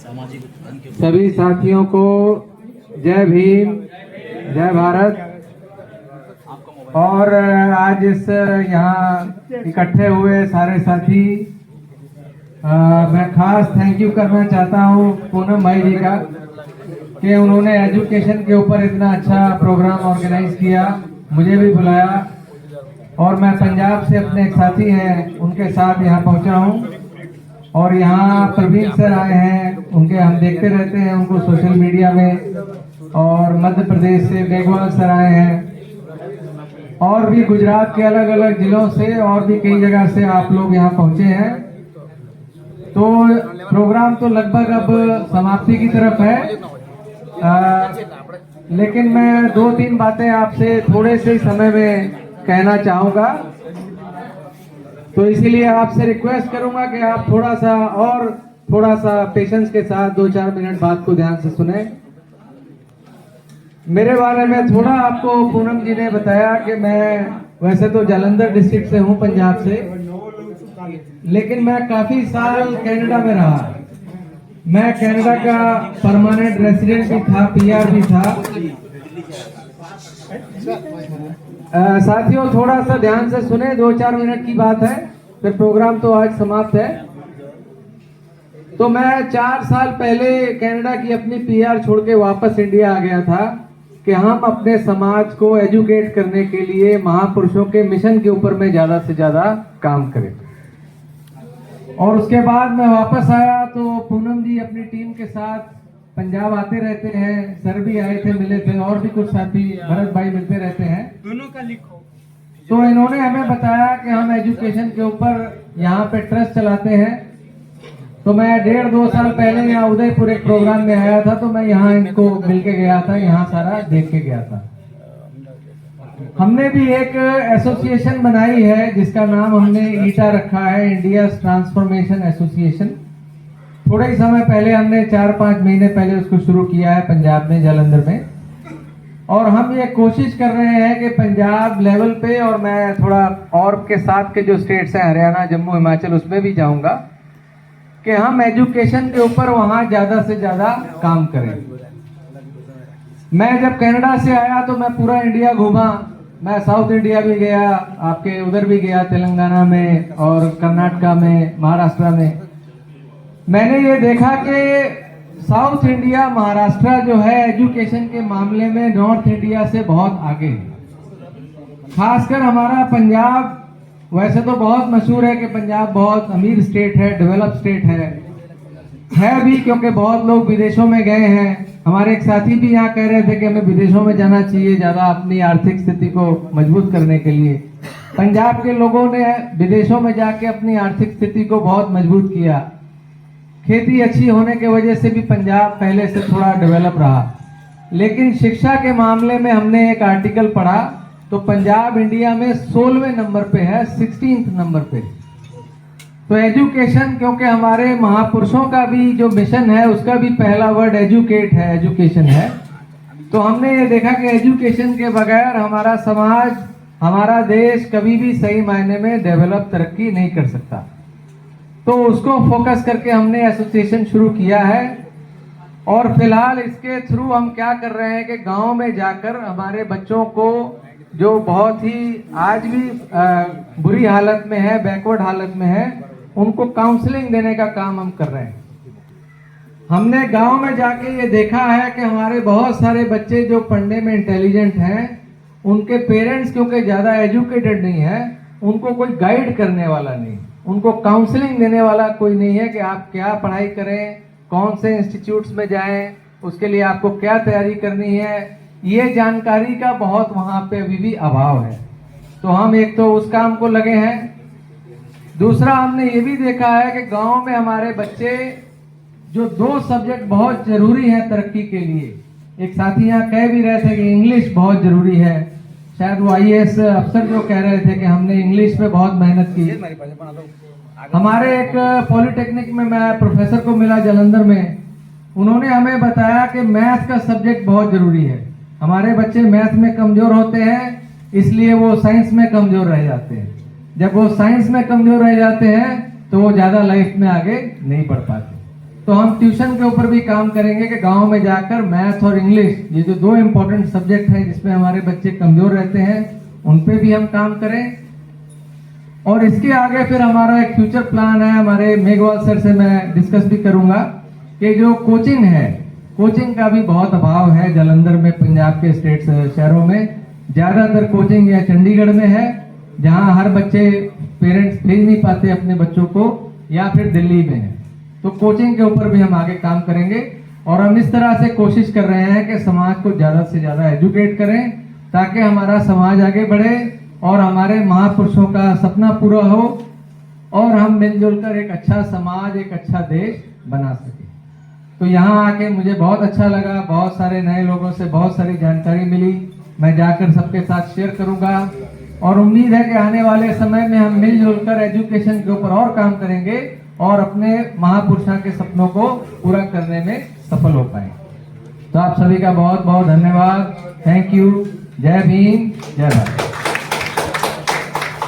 सभी साथियों को जय भीम, जय भारत। और आज इस यहाँ इकट्ठे हुए सारे साथी, मैं खास थैंक यू करना चाहता हूँ पूनम भाई जी का कि उन्होंने एजुकेशन के ऊपर इतना अच्छा प्रोग्राम ऑर्गेनाइज किया, मुझे भी बुलाया और मैं पंजाब से अपने एक साथी हैं उनके साथ यहाँ पहुँचा हूँ। और यहाँ प्रवीण सर आए हैं, उनके हम देखते रहते हैं उनको सोशल मीडिया में। और मध्य प्रदेश से बेगवाल सर आए हैं और भी गुजरात के अलग अलग जिलों से और भी कई जगह से आप लोग यहाँ पहुँचे हैं। तो प्रोग्राम तो लगभग अब समाप्ति की तरफ है, लेकिन मैं 2-3 बातें आपसे थोड़े से समय में कहना चाहूँगा। तो इसीलिए आपसे रिक्वेस्ट करूंगा कि आप थोड़ा सा पेशेंस के साथ 2-4 मिनट बात को ध्यान से सुने। मेरे बारे में थोड़ा आपको पूनम जी ने बताया कि मैं वैसे तो जालंधर डिस्ट्रिक्ट से हूं, पंजाब से, लेकिन मैं काफी साल कनाडा में रहा। मैं कनाडा का परमानेंट रेसिडेंट भी था, पीआर भी था। साथियों थोड़ा सा ध्यान से सुने, 2-4 मिनट की बात है, फिर प्रोग्राम तो आज समाप्त है। तो मैं 4 साल पहले कनाडा की अपनी पीआर छोड़ के वापस इंडिया आ गया था कि हम अपने समाज को एजुकेट करने के लिए महापुरुषों के मिशन के ऊपर में ज्यादा से ज्यादा काम करें। और उसके बाद मैं वापस आया तो पूनम जी अपनी टीम के साथ पंजाब आते रहते हैं, सर भी आए थे, मिले थे, और भी कुछ साथी भरत भाई मिलते रहते हैं। दोनों का लिखो। तो इन्होंने हमें बताया कि हम एजुकेशन के ऊपर यहाँ पे ट्रस्ट चलाते हैं। तो मैं 1.5-2 साल पहले यहाँ उदयपुर एक प्रोग्राम में आया था, तो मैं यहाँ इनको मिल के गया था, यहाँ सारा देख के गया था। हमने भी एक एसोसिएशन बनाई है जिसका नाम हमने ईटा रखा है, इंडिया ट्रांसफॉर्मेशन एसोसिएशन। थोड़े ही समय पहले हमने 4-5 महीने पहले उसको शुरू किया है पंजाब में, जालंधर में। और हम ये कोशिश कर रहे हैं कि पंजाब लेवल पे, और मैं थोड़ा और के साथ के जो स्टेट्स हैं, हरियाणा, जम्मू, हिमाचल, उसमें भी जाऊंगा कि हम एजुकेशन के ऊपर वहां ज्यादा से ज्यादा काम करें। मैं जब कनाडा से आया तो मैं पूरा इंडिया घूमा। मैं साउथ इंडिया भी गया, आपके उधर भी गया, तेलंगाना में और कर्नाटका में, महाराष्ट्र में। मैंने ये देखा कि साउथ इंडिया, महाराष्ट्र जो है एजुकेशन के मामले में नॉर्थ इंडिया से बहुत आगे है। खासकर हमारा पंजाब वैसे तो बहुत मशहूर है कि पंजाब बहुत अमीर स्टेट है, डेवलप स्टेट है भी, क्योंकि बहुत लोग विदेशों में गए हैं। हमारे एक साथी भी यहाँ कह रहे थे कि हमें विदेशों में जाना चाहिए ज्यादा अपनी आर्थिक स्थिति को मजबूत करने के लिए। पंजाब के लोगों ने विदेशों में जाके अपनी आर्थिक स्थिति को बहुत मजबूत किया। खेती अच्छी होने की वजह से भी पंजाब पहले से थोड़ा डेवलप रहा। लेकिन शिक्षा के मामले में हमने एक आर्टिकल पढ़ा तो पंजाब इंडिया में 16वें नंबर पे है, 16th नंबर पे। तो एजुकेशन, क्योंकि हमारे महापुरुषों का भी जो मिशन है उसका भी पहला वर्ड एजुकेट है, एजुकेशन है। तो हमने ये देखा कि एजुकेशन के बगैर हमारा समाज, हमारा देश कभी भी सही मायने में डेवलप, तरक्की नहीं कर सकता। तो उसको फोकस करके हमने एसोसिएशन शुरू किया है। और फिलहाल इसके थ्रू हम क्या कर रहे हैं कि गांव में जाकर हमारे बच्चों को जो बहुत ही आज भी बुरी हालत में है, बैकवर्ड हालत में है, उनको काउंसलिंग देने का काम हम कर रहे हैं। हमने गांव में जाके ये देखा है कि हमारे बहुत सारे बच्चे जो पढ़ने में इंटेलिजेंट हैं, उनके पेरेंट्स क्योंकि ज्यादा एजुकेटेड नहीं है, उनको कोई गाइड करने वाला नहीं, उनको काउंसलिंग देने वाला कोई नहीं है कि आप क्या पढ़ाई करें, कौन से इंस्टीट्यूट्स में जाएं, उसके लिए आपको क्या तैयारी करनी है। ये जानकारी का बहुत वहां पे अभी भी अभाव है। तो हम एक तो उस काम को लगे हैं। दूसरा हमने ये भी देखा है कि गांव में हमारे बच्चे जो 2 सब्जेक्ट बहुत जरूरी है तरक्की के लिए, एक साथी यहाँ कह भी रहे थे कि इंग्लिश बहुत जरूरी है। शायद वो IAS अफसर जो कह रहे थे कि हमने इंग्लिश पे बहुत मेहनत की। हमारे एक पॉलिटेक्निक में मैं प्रोफेसर को मिला जालंधर में, उन्होंने हमें बताया कि मैथ का सब्जेक्ट बहुत जरूरी है। हमारे बच्चे मैथ में कमजोर होते हैं, इसलिए वो साइंस में कमजोर रह जाते हैं। जब वो साइंस में कमजोर रह जाते हैं तो वो ज्यादा लाइफ में आगे नहीं बढ़ पाते। तो हम ट्यूशन के ऊपर भी काम करेंगे कि गांव में जाकर मैथ और इंग्लिश, ये जो दो इम्पोर्टेंट सब्जेक्ट हैं जिसमें हमारे बच्चे कमजोर रहते हैं, उन पे भी हम काम करें। और इसके आगे फिर हमारा एक फ्यूचर प्लान है, हमारे मेघवाल सर से मैं डिस्कस भी करूंगा कि जो कोचिंग है, कोचिंग का भी बहुत अभाव है जालंधर में, पंजाब के स्टेट शहरों में ज्यादातर कोचिंग या चंडीगढ़ में है, जहां हर बच्चे पेरेंट्स भेज नहीं पाते अपने बच्चों को, या फिर दिल्ली में है। तो कोचिंग के ऊपर भी हम आगे काम करेंगे और हम इस तरह से कोशिश कर रहे हैं कि समाज को ज्यादा से ज्यादा एजुकेट करें ताकि हमारा समाज आगे बढ़े और हमारे महापुरुषों का सपना पूरा हो और हम मिलजुल कर एक अच्छा समाज, एक अच्छा देश बना सके। तो यहाँ आके मुझे बहुत अच्छा लगा, बहुत सारे नए लोगों से बहुत सारी जानकारी मिली, मैं जाकर सबके साथ शेयर करूंगा और उम्मीद है कि आने वाले समय में हम मिलजुल कर एजुकेशन के ऊपर और काम करेंगे और अपने महापुरुषों के सपनों को पूरा करने में सफल हो पाए। तो आप सभी का बहुत बहुत धन्यवाद। Thank you. जय भीम, जय भारत।